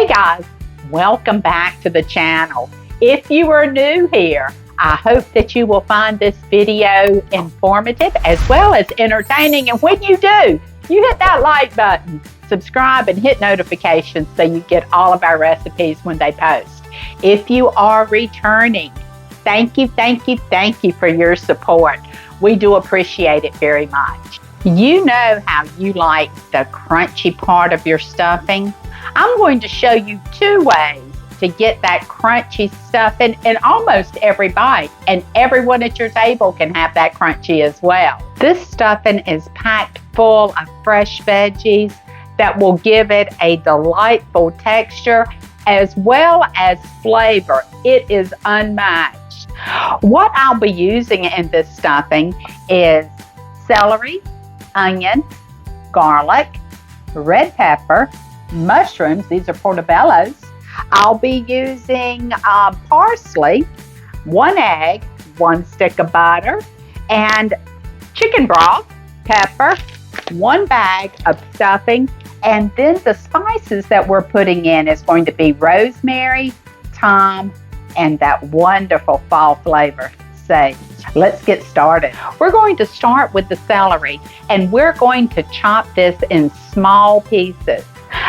Hey guys, welcome back to the channel. If you are new here, I hope that you will find this video informative as well as entertaining. And when you do, you hit that like button, subscribe, and hit notifications so you get all of our recipes when they post. If you are returning, thank you for your support. We do appreciate it very much. You know how you like the crunchy part of your stuffing? I'm going to show you 2 ways to get that crunchy stuffing in almost every bite, and everyone at your table can have that crunchy as well. This stuffing is packed full of fresh veggies that will give it a delightful texture as well as flavor. It is unmatched. What I'll be using in this stuffing is celery, onion, garlic, red pepper, mushrooms, these are portobellos. I'll be using parsley, 1 egg, 1 stick of butter, and chicken broth, pepper, 1 bag of stuffing, and then the spices that we're putting in is going to be rosemary, thyme, and that wonderful fall flavor, sage. Let's get started. We're going to start with the celery, and we're going to chop this in small pieces.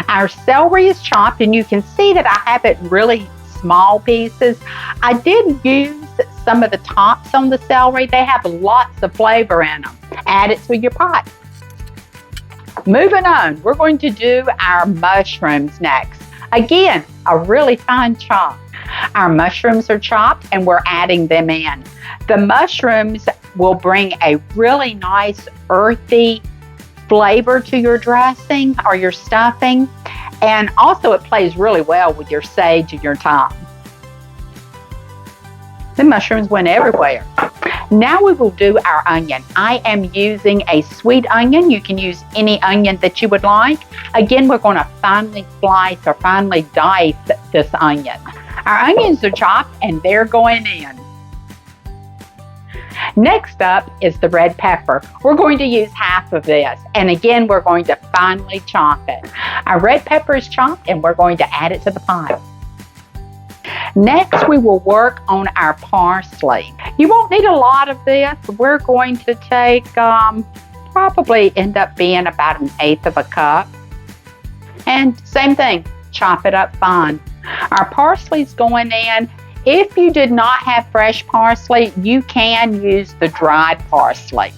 Our celery is chopped, and you can see that I have it in really small pieces. I did use some of the tops on the celery. They have lots of flavor in them. Add it to your pot. Moving on, we're going to do our mushrooms next. Again, a really fine chop. Our mushrooms are chopped, and we're adding them in. The mushrooms will bring a really nice earthy flavor to your dressing or your stuffing, and also it plays really well with your sage and your thyme. The mushrooms went everywhere. Now we will do our onion. I am using a sweet onion. You can use any onion that you would like. Again, we're going to finely slice or finely dice this onion. Our onions are chopped, and they're going in. Next up is the red pepper. We're going to use half of this, and again, we're going to finely chop it. Our red pepper is chopped, and we're going to add it to the pot. Next, we will work on our parsley. You won't need a lot of this. We're going to take, probably end up being about 1/8 of a cup. And same thing, chop it up fine. Our parsley's going in. If you did not have fresh parsley, you can use the dried parsley.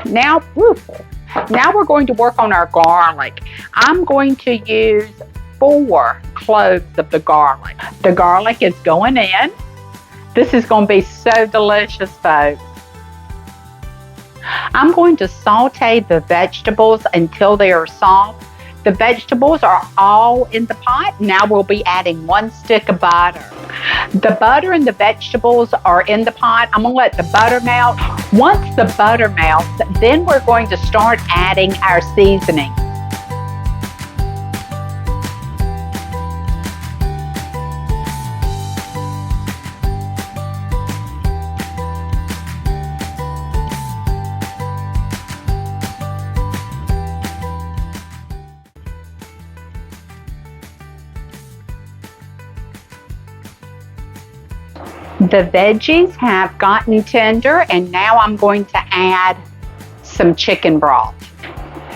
Now we're going to work on our garlic. I'm going to use 4 cloves of the garlic. The garlic is going in. This is going to be so delicious, folks. I'm going to saute the vegetables until they are soft. The vegetables are all in the pot. Now we'll be adding 1 stick of butter. The butter and the vegetables are in the pot. I'm going to let the butter melt. Once the butter melts, then we're going to start adding our seasoning. The veggies have gotten tender, and now I'm going to add some chicken broth.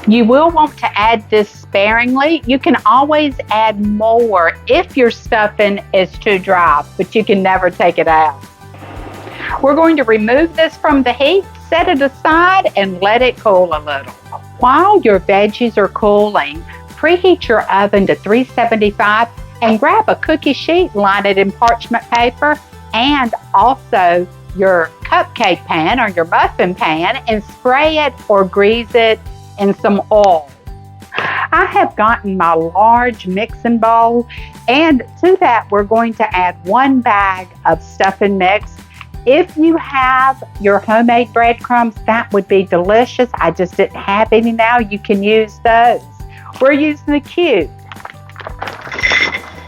You will want to add this sparingly. You can always add more if your stuffing is too dry, but you can never take it out. We're going to remove this from the heat, set it aside, and let it cool a little. While your veggies are cooling, preheat your oven to 375 and grab a cookie sheet, line it in parchment paper, and also your cupcake pan or your muffin pan, and spray it or grease it in some oil. I have gotten my large mixing bowl, and to that we're going to add 1 bag of stuffing mix. If you have your homemade breadcrumbs, that would be delicious. I just didn't have any now. You can use those. We're using the cube.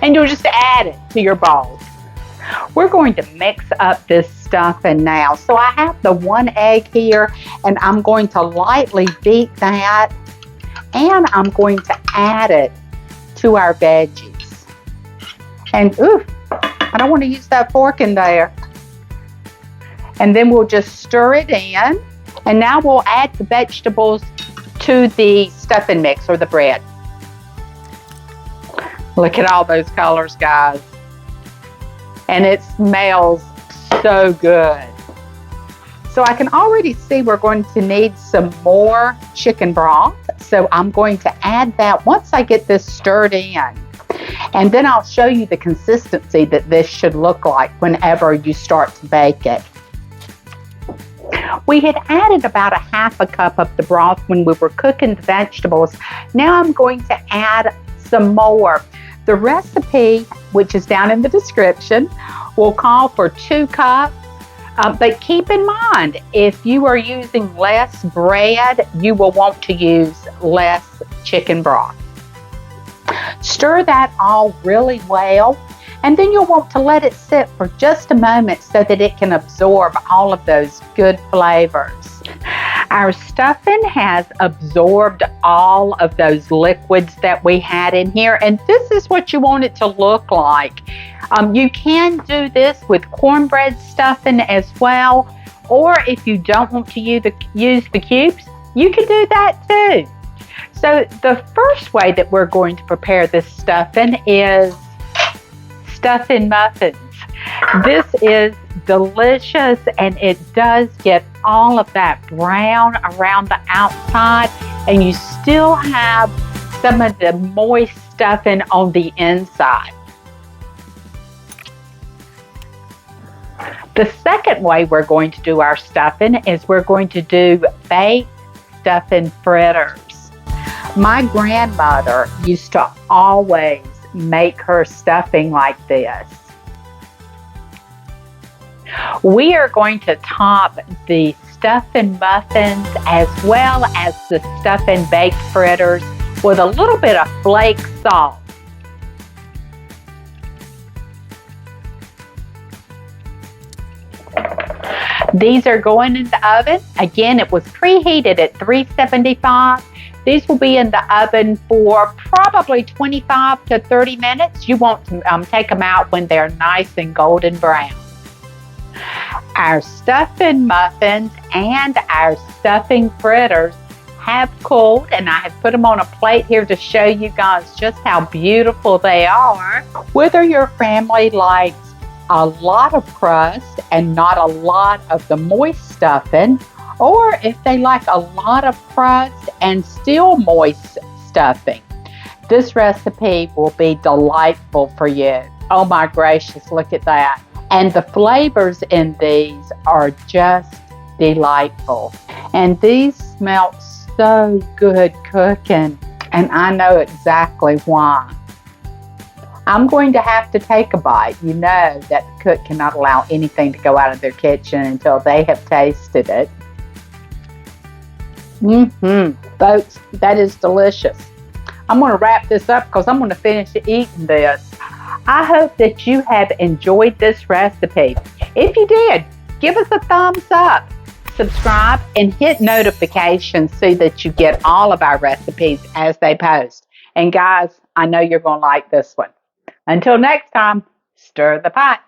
And you'll just add it to your bowl. We're going to mix up this stuffing now. So I have the 1 egg here, and I'm going to lightly beat that, and I'm going to add it to our veggies. And ooh, I don't want to use that fork in there. And then we'll just stir it in. And now we'll add the vegetables to the stuffing mix or the bread. Look at all those colors, guys. And it smells so good. So I can already see we're going to need some more chicken broth. So I'm going to add that once I get this stirred in. And then I'll show you the consistency that this should look like whenever you start to bake it. We had added about a half a cup of the broth when we were cooking the vegetables. Now I'm going to add some more. The recipe, which is down in the description, will call for 2 cups. But keep in mind, if you are using less bread, you will want to use less chicken broth. Stir that all really well, and then you'll want to let it sit for just a moment so that it can absorb all of those good flavors. Our stuffing has absorbed all of those liquids that we had in here, and this is what you want it to look like. You can do this with cornbread stuffing as well, or if you don't want to use the cubes, you can do that too. So the first way that we're going to prepare this stuffing is stuffing muffins. This is delicious, and it does get all of that brown around the outside, and you still have some of the moist stuffing on the inside. The second way we're going to do our stuffing is we're going to do baked stuffing fritters. My grandmother used to always make her stuffing like this. We are going to top the stuffing muffins as well as the stuffing baked fritters with a little bit of flake salt. These are going in the oven. Again, it was preheated at 375. These will be in the oven for probably 25 to 30 minutes. You want to take them out when they're nice and golden brown. Our stuffing muffins and our stuffing fritters have cooled, and I have put them on a plate here to show you guys just how beautiful they are. Whether your family likes a lot of crust and not a lot of the moist stuffing, or if they like a lot of crust and still moist stuffing, this recipe will be delightful for you. Oh my gracious, look at that. And the flavors in these are just delightful. And these smell so good cooking, and I know exactly why. I'm going to have to take a bite. You know that the cook cannot allow anything to go out of their kitchen until they have tasted it. Folks, that is delicious. I'm going to wrap this up because I'm going to finish eating this. I hope that you have enjoyed this recipe. If you did, give us a thumbs up, subscribe, and hit notifications so that you get all of our recipes as they post. And guys, I know you're going to like this one. Until next time, stir the pot.